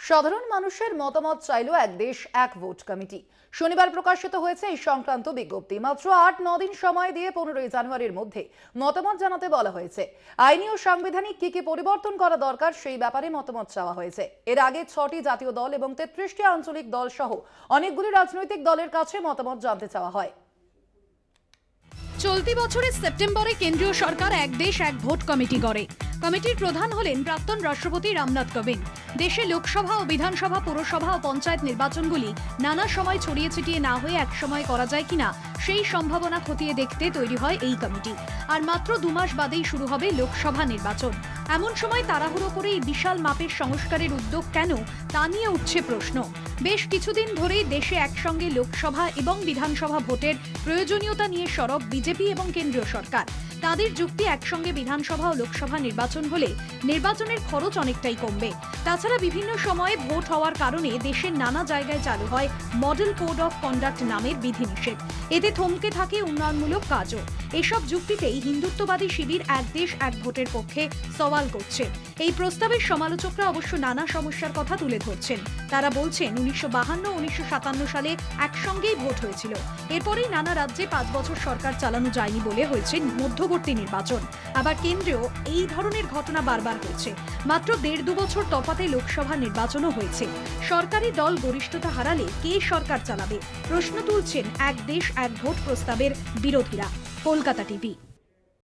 সাধারণ মানুষের মতামত চাইল এক দেশ এক ভোট কমিটি। শনিবার প্রকাশিত হয়েছে এই সংক্রান্ত বিজ্ঞপ্তি। মাত্র ৮-৯ দিন সময় দিয়ে 15ই জানুয়ারির মধ্যে মতামত জানাতে বলা হয়েছে। আইনি ও সাংবিধানিক কি পরিবর্তন করা দরকার সেই ব্যাপারে মতামত চাওয়া হয়েছে। এর আগে 6টি জাতীয় দল এবং 33টি আঞ্চলিক দল সহ অনেকগুলি রাজনৈতিক দলের কাছে মতামত জানতে চাওয়া হয়। চলতি বছরের সেপ্টেম্বরে কেন্দ্রীয় সরকার এক দেশ এক ভোট কমিটি গড়ে। কমিটির প্রধান হলেন প্রাক্তন রাষ্ট্রপতি রামনাথ কোবিন্দ। দেশে লোকসভা ও বিধানসভা, পুরসভা ও পঞ্চায়েত নির্বাচনগুলি নানা সময় ছড়িয়ে ছিটিয়ে না হয়ে এক সময় করা যায় কিনা সেই সম্ভাবনা খতিয়ে দেখতে তৈরি হয় এই কমিটি। আর মাত্র 2 মাস বাদেই শুরু হবে লোকসভা নির্বাচন। এমন সময় তাড়াহুড়ো করে এই বিশাল মাপের সংস্কারের উদ্যোগ কেন, তা নিয়ে উঠছে প্রশ্ন। বেশ কিছুদিন ধরেই দেশে একসঙ্গে লোকসভা এবং বিধানসভা ভোটের প্রয়োজনীয়তা নিয়ে সরব বিজেপি এবং কেন্দ্রীয় সরকার। তাদের যুক্তি, একসঙ্গে বিধানসভা ও লোকসভা নির্বাচন হলে নির্বাচনের খরচ অনেকটাই কমবে। তাছাড়া বিভিন্ন সময়ে ভোট হওয়ার কারণে দেশের নানা জায়গায় চালু হয় মডেল কোড অফ কন্ডাক্ট নামের বিধিনিষেধ। এতে থমকে থাকে উন্নয়নমূলক কাজও। এসব যুক্তিতেই হিন্দুত্ববাদী শিবির এক দেশ এক ভোটের পক্ষে সওয়াল করছে। এই প্রস্তাবের সমালোচকরা অবশ্য নানা সমস্যার কথা তুলে ধরছেন। তারা বলছেন 1952-1957 সালে একসঙ্গেই ভোট হয়েছিল। এরপরেই নানা রাজ্যে 5 বছর সরকার চালানো যায়নি বলে হয়েছে মধ্যবর্তী নির্বাচন। আবার কেন্দ্রেও এই ধরনের ঘটনা বারবার হচ্ছে। মাত্র 1.5-2 বছর তফাতে লোকসভা নির্বাচনও হয়েছে। সরকারি দল গরিষ্ঠতা হারালে কে সরকার চালাবে? প্রশ্ন তুলছেন এক দেশ এক ভোট প্রস্তাবের বিরোধীরা। কলকাতা টিভি।